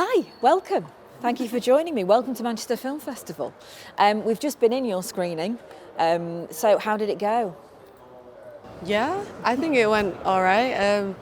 Hi, welcome. Thank you for joining me. Welcome to Manchester Film Festival. We've just been in your screening. So how did it go? Yeah, I think it went all right.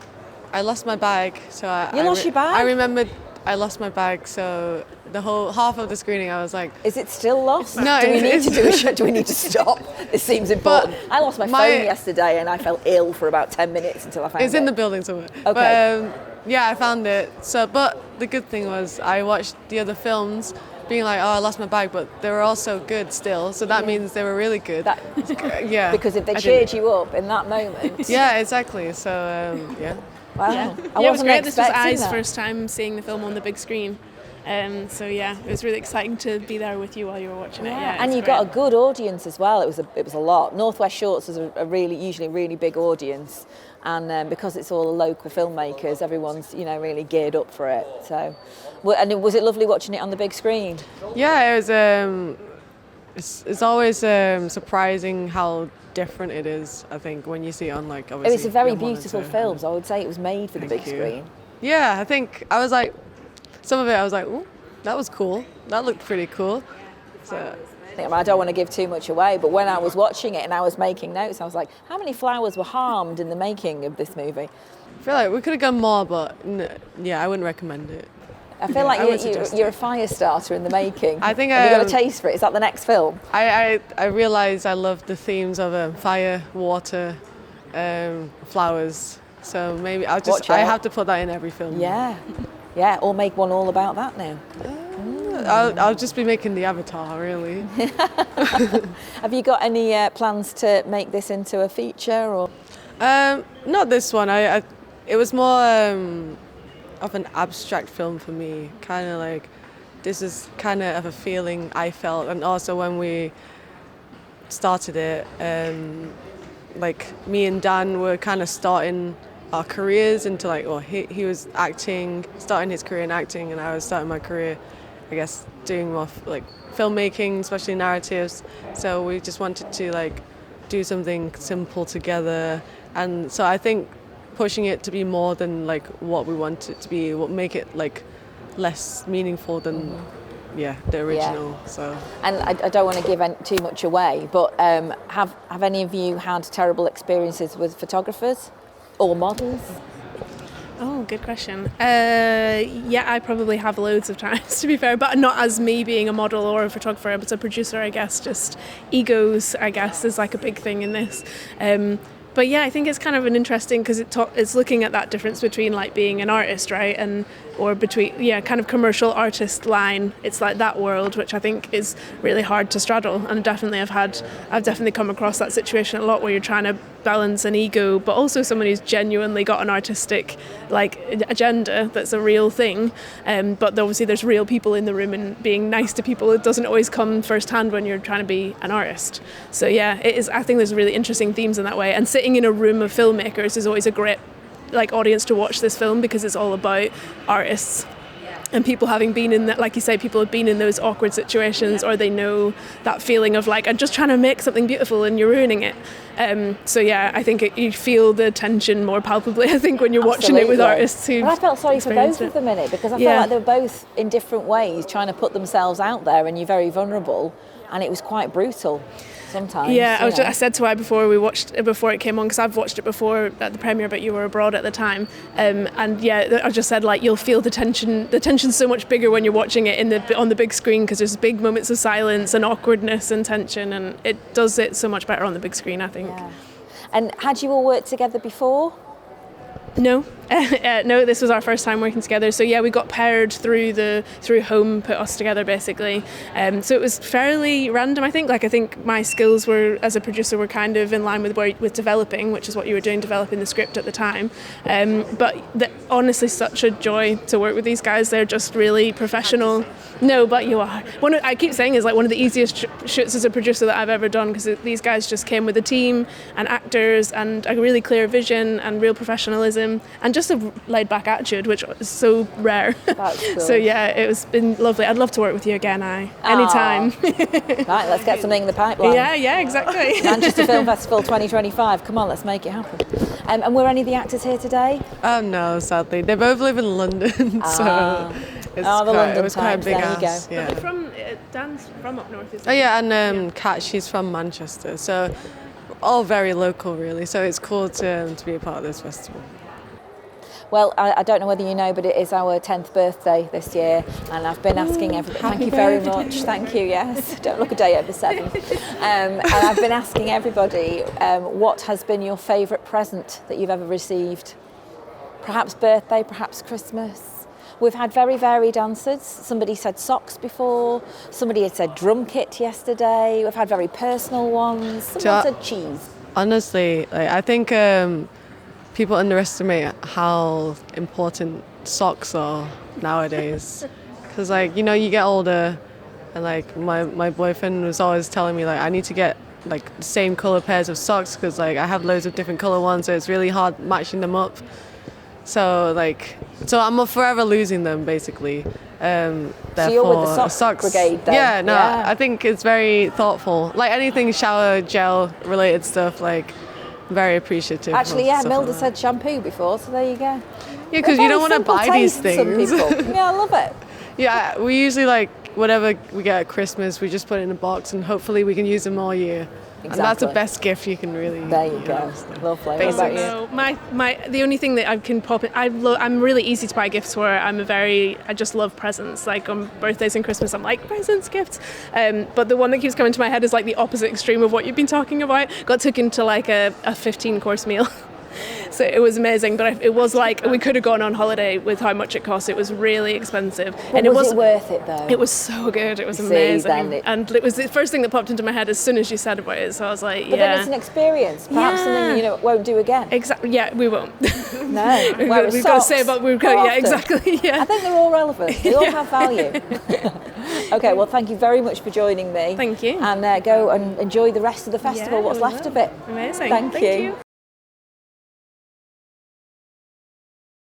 I lost my bag, so You lost your bag? I remembered I lost my bag, so the whole half of the screening I was like, Is it still lost? No, do we need it's- to do a show? Do we need to stop? This seems important. I lost my phone yesterday and I felt ill for about 10 minutes until I found it. It's in the building somewhere. Okay. But yeah, I found it. So, but the good thing was I watched the other films, being like, oh, I lost my bag, but they were also good still. So that means they were really good. Yeah. Because if they I cheered didn't- you up in that moment. Yeah, exactly. So yeah. Wow. Yeah, I it was wasn't great. This was expecting I's that. first time seeing the film on the big screen. So yeah, it was really exciting to be there with you while you were watching it. Yeah, and it's you great. got a good audience as well. It was a lot. Northwest Shorts is usually a really big audience, and because it's all the local filmmakers, everyone's really geared up for it. So, and was it lovely watching it on the big screen? Yeah, it was. It's always surprising how different it is. I think when you see it on obviously. It's a very your beautiful monitor. film. So I would say it was made for the big Thank you. screen. Yeah, I think I was like, some of it I was like, ooh, that was cool. That looked pretty cool. So. I don't want to give too much away, but when I was watching it and I was making notes, I was like, how many flowers were harmed in the making of this movie? I feel like we could have gone more, but yeah, I wouldn't recommend it. I feel I would like suggest you're a fire starter in the making. I think Have you got a taste for it? Is that the next film? I realised I love the themes of fire, water, flowers. So maybe I have to put that in every film. Yeah, or make one all about that now. I'll just be making the Avatar, really. Have you got any plans to make this into a feature or? Not this one. It was more of an abstract film for me. Kind of like this is kind of a feeling I felt, and also when we started it, like me and Dan were kind of starting our careers into he was starting his career in acting, and I was starting my career, I guess, doing more filmmaking, especially narratives. So we just wanted to do something simple together, and so I think pushing it to be more than what we want it to be will make it less meaningful than the original. Yeah. So. And I don't want to give too much away, but have any of you had terrible experiences with photographers or models? Oh, good question. Yeah, I probably have loads of times, to be fair, but not as me being a model or a photographer, but a producer, I guess. Just egos, I guess, is a big thing in this. But yeah, I think it's kind of an interesting, because it's looking at that difference between being an artist, right, or between kind of commercial artist line. It's that world, which I think is really hard to straddle, and I've definitely come across that situation a lot, where you're trying to balance an ego, but also someone who's genuinely got an artistic agenda that's a real thing. But obviously there's real people in the room, and being nice to people, it doesn't always come firsthand when you're trying to be an artist. So yeah, it is. I think there's really interesting themes in that way, and sitting in a room of filmmakers is always a great audience to watch this film, because it's all about artists and people having been in that, like you say, people have been in those awkward situations, or they know that feeling of I'm just trying to make something beautiful and you're ruining it. So yeah, I think you feel the tension more palpably, I think, when you're watching it with artists who. And I felt sorry for both of them in it, because I felt like they were both in different ways trying to put themselves out there, and you're very vulnerable, and it was quite brutal sometimes. Yeah, I said to I before it came on, because I've watched it before at the premiere, but you were abroad at the time, and yeah, I just said you'll feel the tension. The tension's so much bigger when you're watching it on the big screen, because there's big moments of silence and awkwardness and tension, and it does it so much better on the big screen, I think. Yeah. And had you all worked together before? No, no. This was our first time working together. So yeah, we got paired through Home, put us together basically. So it was fairly random, I think. I think my skills were as a producer were kind of in line with developing, which is what you were doing, developing the script at the time. But honestly, such a joy to work with these guys. They're just really professional. No, but you are. I keep saying is one of the easiest shoots as a producer that I've ever done, because these guys just came with a team and actors and a really clear vision and real professionalism, and just a laid-back attitude, which is so rare. That's cool. So yeah, it's been lovely. I'd love to work with you again, anytime. Right, let's get something in the pipeline. Yeah, exactly. Manchester Film Festival 2025. Come on, let's make it happen. And were any of the actors here today? Oh no, sadly, they both live in London, so It's Oh, the London it was quite a Times, big there you go. ask. Yeah. They're from Dan's from up north, isn't Oh yeah, and Kat, she's from Manchester, so all very local really. So it's cool to be a part of this festival. Well, I don't know whether you know, but it is our 10th birthday this year, and I've been asking everybody. Thank you very much. Thank you. Yes, don't look a day over 7. And I've been asking everybody, what has been your favourite present that you've ever received? Perhaps birthday, perhaps Christmas. We've had very varied answers. Somebody said socks before. Somebody had said drum kit yesterday. We've had very personal ones. Someone said cheese. Honestly, I think people underestimate how important socks are nowadays. Because, you get older, and, my boyfriend was always telling me, I need to get, the same colour pairs of socks because, I have loads of different colour ones, so it's really hard matching them up. So, so I'm forever losing them, basically. So you're with the socks brigade, then? Yeah, no, yeah. I think it's very thoughtful. Anything shower gel related stuff, very appreciative. Actually, yeah, Milda said shampoo before, so there you go. Yeah, because you don't want to buy these things. Some people. Yeah, I love it. Yeah, we usually whatever we get at Christmas, we just put it in a box and hopefully we can use them all year. Exactly. And that's the best gift you can really. There you go. Lovely. What about you? So the only thing that I can pop in, I'm really easy to buy gifts for. I just love presents. On birthdays and Christmas, I'm like, presents, gifts. But the one that keeps coming to my head is the opposite extreme of what you've been talking about. Got taken to a 15-course meal. So it was amazing, but it was we could have gone on holiday with how much it cost. It was really expensive. But was it worth it though? It was so good. It was amazing. And it was the first thing that popped into my head as soon as you said about it. So I was like, But then it's an experience. Perhaps something you won't do again. Exactly. Yeah, we won't. No. We've got to say about yeah, exactly. Yeah. I think they're all relevant. They all have value. Okay, well, thank you very much for joining me. Thank you. And go and enjoy the rest of the festival. What's left of it. Amazing. Thank you.